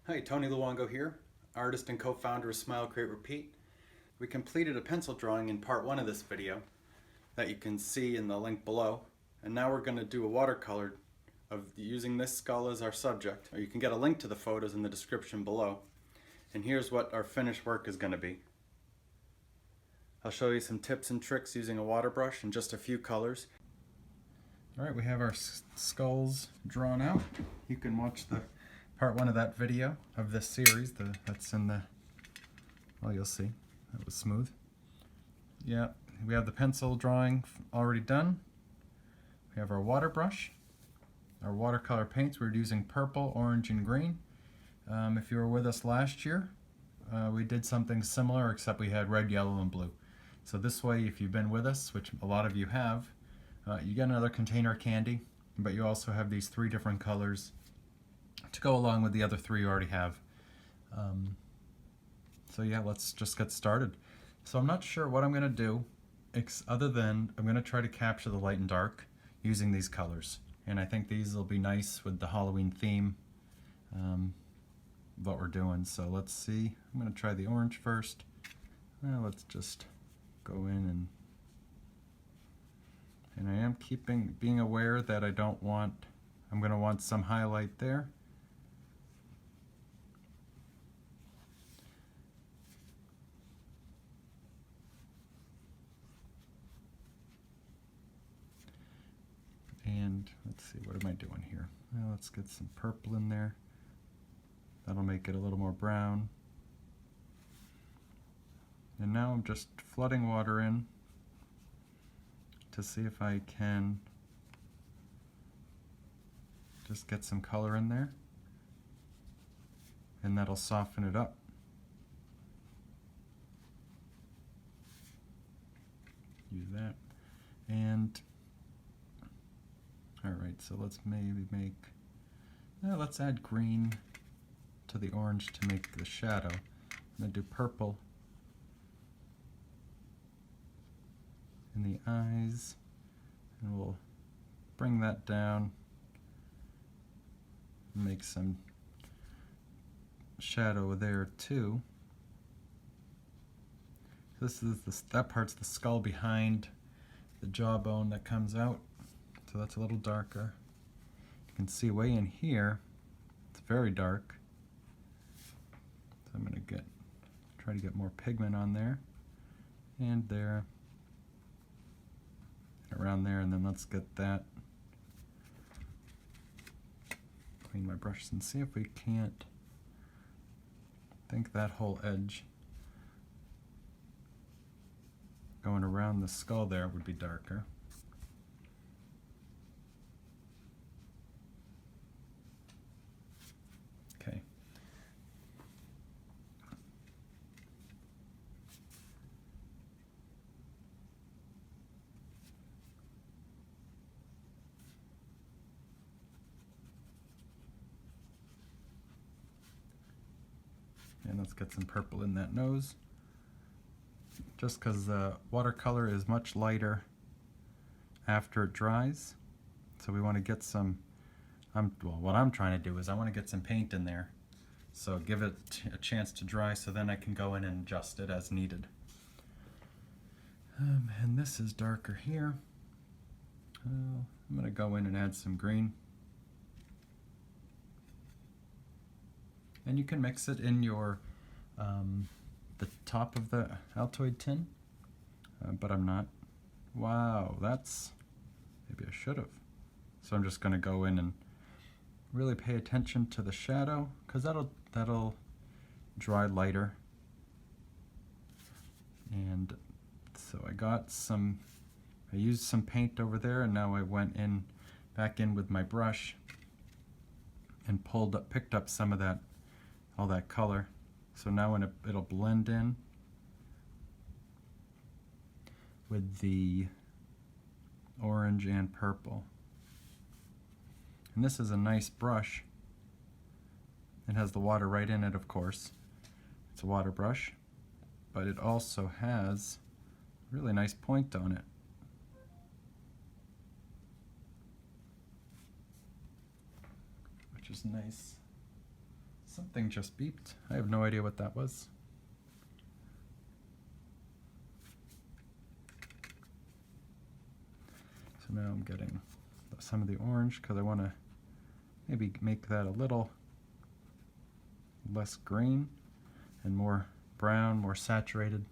Hi, Tony Luongo here, artist and co-founder of Smile, Create, Repeat. We completed a pencil drawing in part 1 of this video that you can see in the link below, and now we're going to do a watercolor of using this skull as our subject. Or you can get a link to the photos in the description below. And here's what our finished work is going to be. I'll show you some tips and tricks using a water brush and just a few colors. Alright, we have our skulls drawn out. You can watch the part 1 of that video of this series. That's in the, well, you'll see. That was smooth. Yeah, we have the pencil drawing already done. We have our water brush. Our watercolor paints, we're using purple, orange, and green. If you were with us last year, we did something similar except we had red, yellow, and blue. So this way, if you've been with us, which a lot of you have, you get another container of candy, but you also have these 3 different colors to go along with the other 3 you already have. So yeah, let's just get started. So I'm not sure what I'm going to do, other than I'm going to try to capture the light and dark using these colors. And I think these will be nice with the Halloween theme, what we're doing. So let's see. I'm going to try the orange first. Well, let's just go in and I am being aware that I'm going to want some highlight there. And let's see, what am I doing here? Well, let's get some purple in there. That'll make it a little more brown. And now I'm just flooding water in to see if I can just get some color in there. And that'll soften it up. Use that. And alright, so let's maybe let's add green to the orange to make the shadow. I'm going to do purple in the eyes, and we'll bring that down and make some shadow there too. That part's the skull behind the jawbone that comes out, so that's a little darker. You can see way in here, it's very dark. So I'm going to try to get more pigment on there, and there, and around there, and then let's get that. Clean my brushes and see if we can't. I think that whole edge going around the skull there would be darker. Okay. And let's get some purple in that nose. Just because the watercolor is much lighter after it dries. So we want to get some, well, what I'm trying to do is I want to get some paint in there. So give it a chance to dry so then I can go in and adjust it as needed. And this is darker here. I'm going to go in and add some green. And you can mix it in your the top of the Altoid tin, but I'm not. Wow, maybe I should have. So I'm just going to go in and really pay attention to the shadow, because that'll dry lighter. And so I used some paint over there, and now I went back in with my brush and picked up some of all that color. So now it'll blend in with the orange and purple. And this is a nice brush. It has the water right in it, of course. It's a water brush, but it also has a really nice point on it. Which is nice. Something just beeped. I have no idea what that was. So now I'm getting some of the orange because I want to maybe make that a little less green and more brown, more saturated.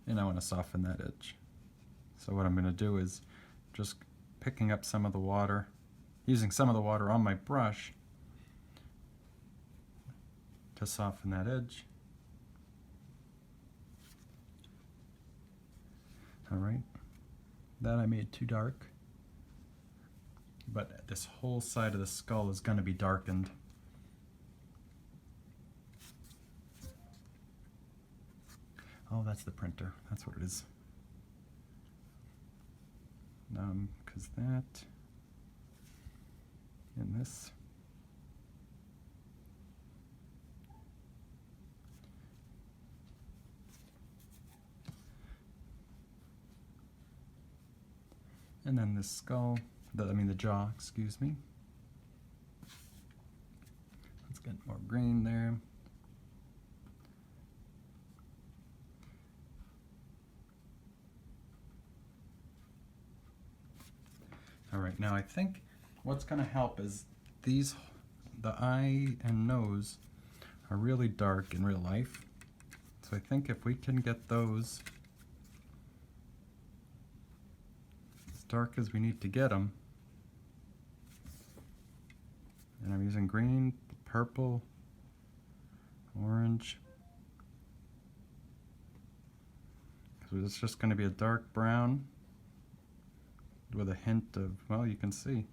And I want to soften that edge. So what I'm going to do is just picking up some of the water, using some of the water on my brush to soften that edge. All right, that I made too dark, but this whole side of the skull is going to be darkened. Oh, that's the printer. That's what it is. Because that and this. And then this skull, the jaw, excuse me. Let's get more green there. All right, now I think what's going to help is the eye and nose are really dark in real life. So I think if we can get those as dark as we need to get them, and I'm using green, purple, orange, because it's just going to be a dark brown with a hint of, well, you can see.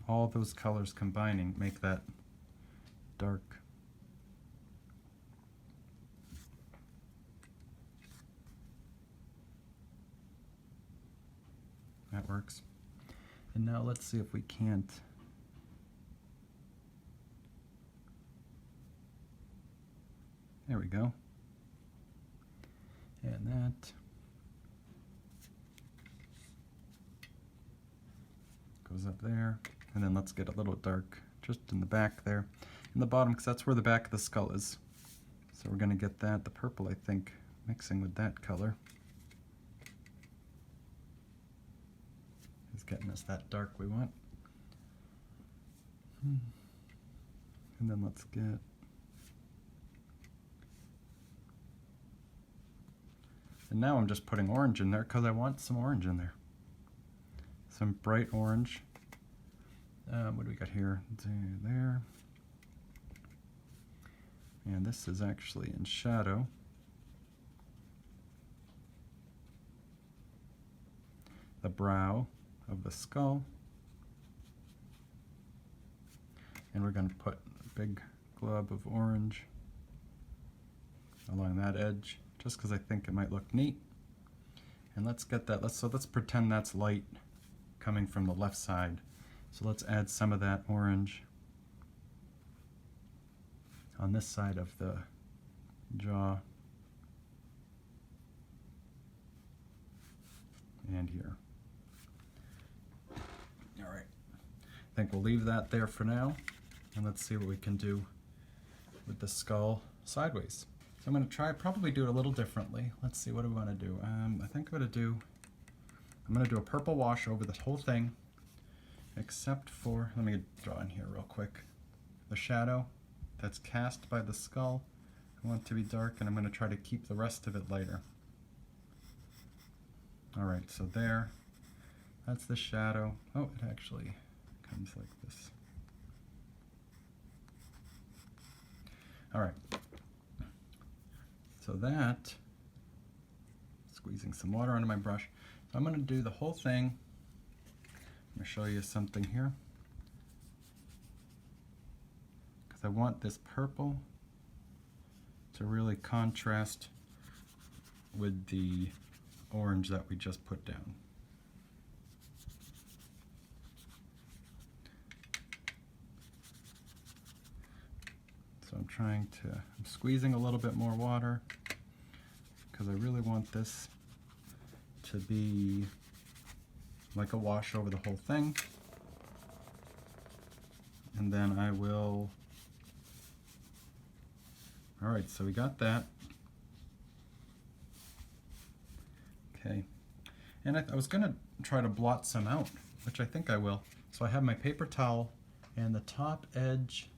All those colors combining make that dark. That works. And now let's see if we can't there we go. And that goes up there. And then let's get a little dark just in the back there. In the bottom, because that's where the back of the skull is. So we're going to get that, the purple, I think, mixing with that color. It's getting us that dark we want. And then let's get and now I'm just putting orange in there because I want some orange in there. Some bright orange. What do we got here? There. And this is actually in shadow. The brow of the skull. And we're going to put a big glob of orange along that edge, just because I think it might look neat. And let's get that, let's pretend that's light coming from the left side. So let's add some of that orange on this side of the jaw and here. All right, I think we'll leave that there for now, and let's see what we can do with the skull sideways. So I'm going to probably do it a little differently. Let's see, what do we want to do? I think I'm going to do a purple wash over the whole thing, except for, let me draw in here real quick, the shadow that's cast by the skull. I want it to be dark, and I'm going to try to keep the rest of it lighter. All right, so there, that's the shadow. Oh, it actually comes like this. All right, so that, squeezing some water onto my brush. So I'm going to do the whole thing. I'm going to show you something here, because I want this purple to really contrast with the orange that we just put down. So I'm I'm squeezing a little bit more water because I really want this to be like a wash over the whole thing. And then I will, all right, so we got that. Okay, and I was gonna try to blot some out, which I think I will. So I have my paper towel and the top edge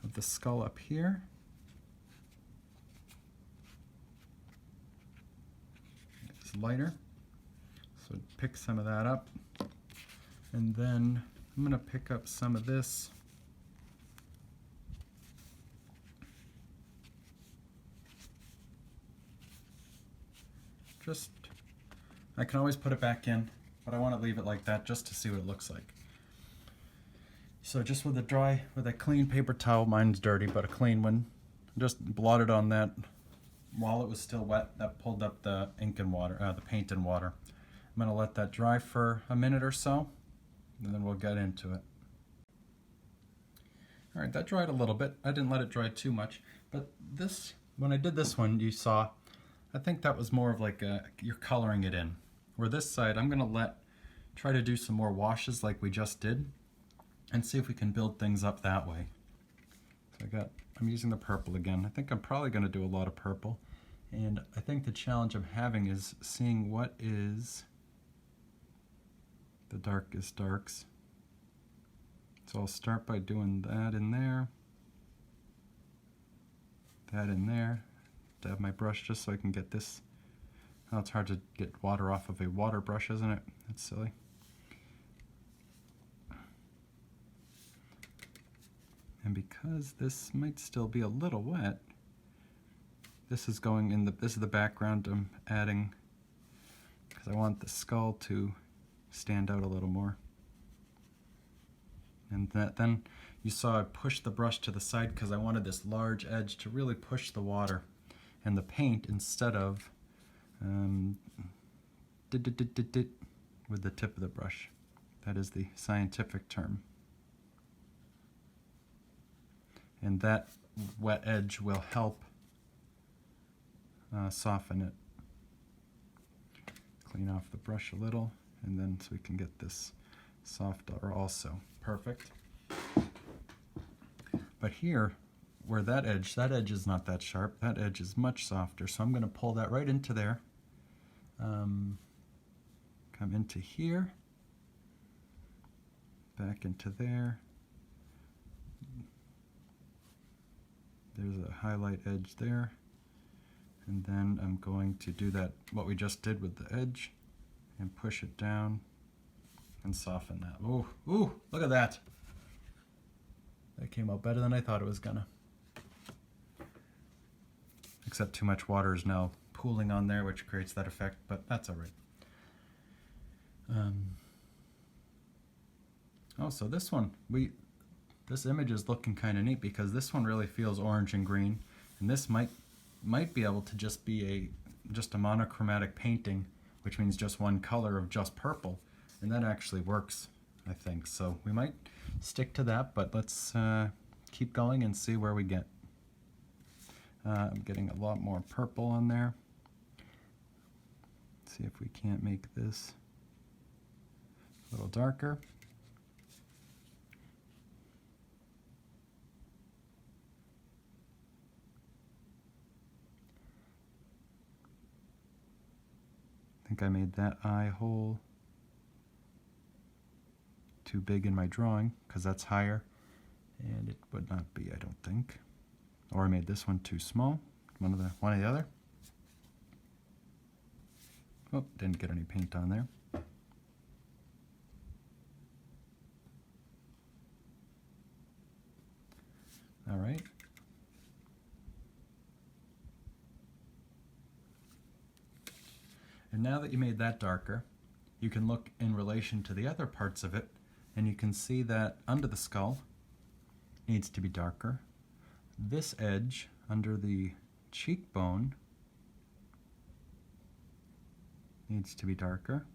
of the skull up here. It's lighter, so pick some of that up. And then I'm gonna pick up some of this. I can always put it back in, but I want to leave it like that just to see what it looks like. So just with a clean paper towel, mine's dirty, but a clean one, just blotted on that while it was still wet. That pulled up the ink and water, the paint and water. I'm gonna let that dry for a minute or so, and then we'll get into it. All right, that dried a little bit. I didn't let it dry too much, but when I did this one, you saw, I think that was more of like you're coloring it in. Where this side, I'm gonna try to do some more washes like we just did and see if we can build things up that way. So I'm using the purple again. I think I'm probably gonna do a lot of purple. And I think the challenge I'm having is seeing what is the darkest darks. So I'll start by doing that in there, that in there. Dab my brush just so I can get this. Oh, it's hard to get water off of a water brush, isn't it? That's silly. And because this might still be a little wet, this is the background I'm adding because I want the skull to stand out a little more. And then you saw I pushed the brush to the side because I wanted this large edge to really push the water and the paint instead of with the tip of the brush. That is the scientific term. And that wet edge will help soften it. Clean off the brush a little, and then so we can get this softer also. Perfect. But here, where that edge is not that sharp, that edge is much softer, so I'm going to pull that right into there. Come into here, back into there. There's a highlight edge there. And then I'm going to do what we just did with the edge, and push it down and soften that. Ooh, ooh, look at that. That came out better than I thought it was gonna. Except too much water is now pooling on there, which creates that effect, but that's all right. Oh, so this one, this image is looking kind of neat because this one really feels orange and green, and this might be able to just be just a monochromatic painting, which means just one color of just purple, and that actually works, I think. So we might stick to that, but let's keep going and see where we get. I'm getting a lot more purple on there. Let's see if we can't make this a little darker. I think I made that eye hole too big in my drawing because that's higher, and it would not be, I don't think. Or I made this one too small, one or the other. Oh, didn't get any paint on there. All right. And now that you made that darker, you can look in relation to the other parts of it, and you can see that under the skull needs to be darker. This edge under the cheekbone needs to be darker.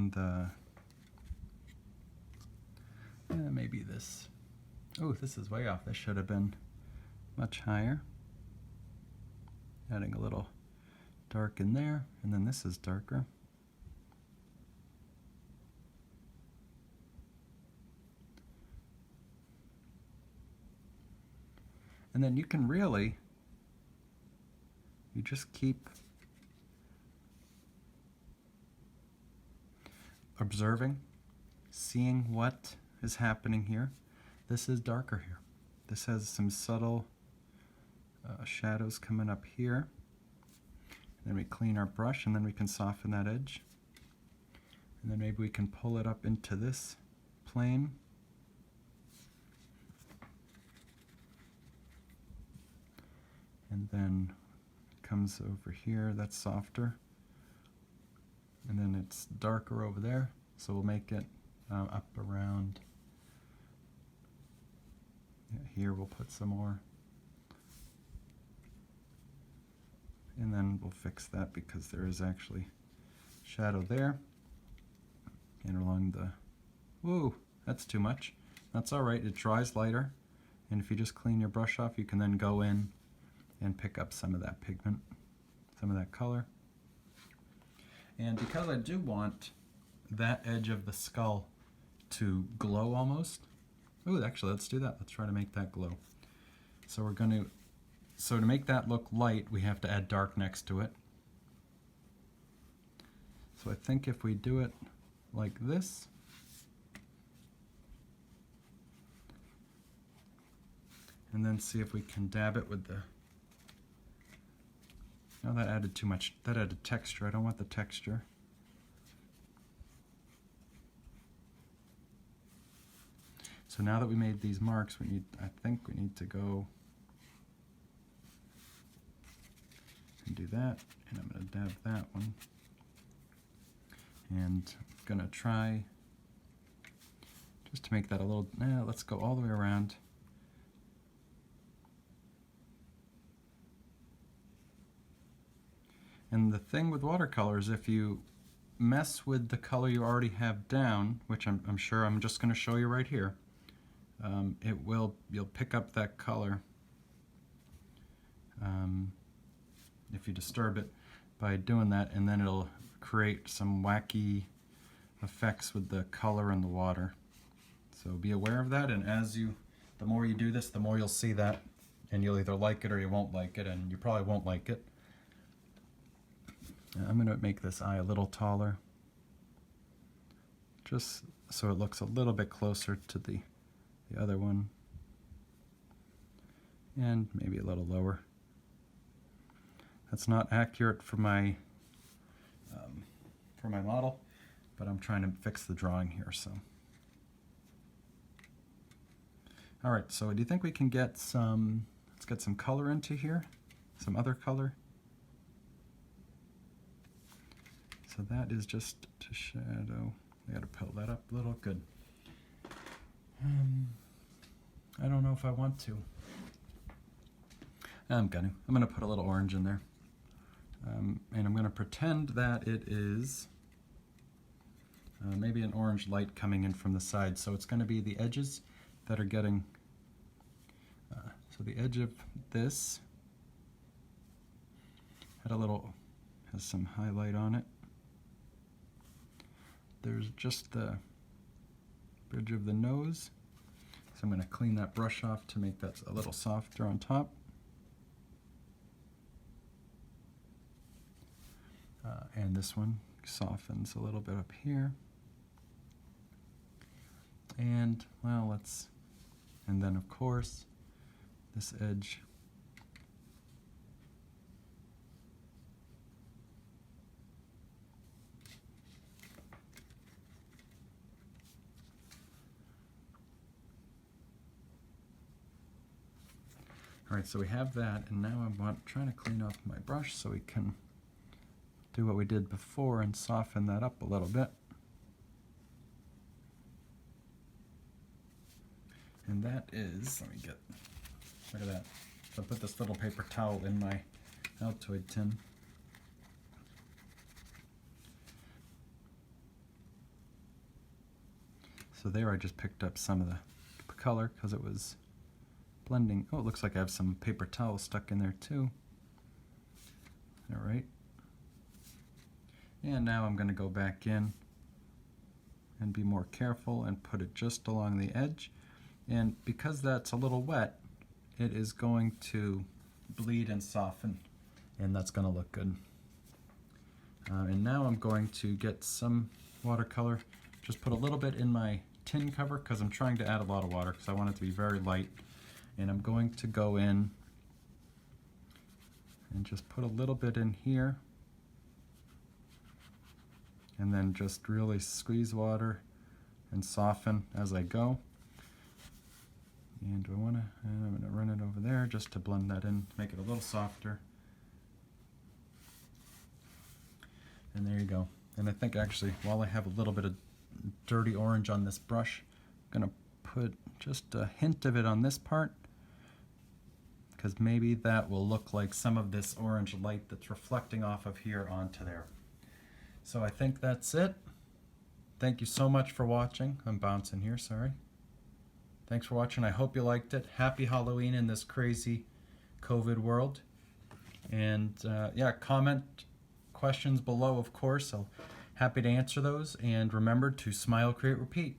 on the, maybe this. Oh, this is way off. This should have been much higher. Adding a little dark in there, and then this is darker. And then you can really, you just keep observing, seeing what is happening here. This is darker here. This has some subtle shadows coming up here. And then we clean our brush, and then we can soften that edge. And then maybe we can pull it up into this plane. And then it comes over here, that's softer. And then it's darker over there, so we'll make it up around here. We'll put some more. And then we'll fix that because there is actually shadow there. And along the, whoa, that's too much. That's all right, it dries lighter. And if you just clean your brush off, you can then go in and pick up some of that pigment, some of that color. And because I do want that edge of the skull to glow almost, oh, actually, let's do that. Let's try to make that glow. So we're going to, so to make that look light, we have to add dark next to it. So I think if we do it like this, and then see if we can dab it with the, no, that added too much, that added texture. I don't want the texture. So now that we made these marks, we need, I think we need to go and do that, and I'm going to dab that one. And I'm going to try just to make that a little, let's go all the way around. And the thing with watercolors, if you mess with the color you already have down, which I'm sure I'm just going to show you right here, you'll pick up that color if you disturb it by doing that, and then it'll create some wacky effects with the color and the water. So be aware of that, and the more you do this, the more you'll see that, and you'll either like it or you won't like it, and you probably won't like it. I'm going to make this eye a little taller, just so it looks a little bit closer to the other one, and maybe a little lower. That's not accurate for my model, but I'm trying to fix the drawing here. So, all right. So, do you think we can get some? Let's get some color into here, some other color. So that is just to shadow. I got to pull that up a little. Good. I don't know if I want to. I'm gonna put a little orange in there, and I'm gonna pretend that it is maybe an orange light coming in from the side. So it's gonna be the edges that are getting. So the edge of this has some highlight on it. There's just the bridge of the nose. So I'm going to clean that brush off to make that a little softer on top. And this one softens a little bit up here. And, well, and then of course, this edge. All right, so we have that, and now I'm trying to clean off my brush so we can do what we did before and soften that up a little bit. And that is, look at that. So I put this little paper towel in my Altoid tin. So there I just picked up some of the color because it was blending. Oh, it looks like I have some paper towel stuck in there too. All right. And now I'm going to go back in and be more careful and put it just along the edge. And because that's a little wet, it is going to bleed and soften, and that's going to look good. And now I'm going to get some watercolor, just put a little bit in my tin cover because I'm trying to add a lot of water because I want it to be very light. And I'm going to go in and just put a little bit in here, and then just really squeeze water and soften as I go. And I'm going to run it over there just to blend that in, make it a little softer. And there you go. And I think actually, while I have a little bit of dirty orange on this brush, I'm going to put just a hint of it on this part, because maybe that will look like some of this orange light that's reflecting off of here onto there. So I think that's it. Thank you so much for watching. I'm bouncing here, sorry. Thanks for watching. I hope you liked it. Happy Halloween in this crazy COVID world. And yeah, comment questions below, of course. I'm happy to answer those. And remember to smile, create, repeat.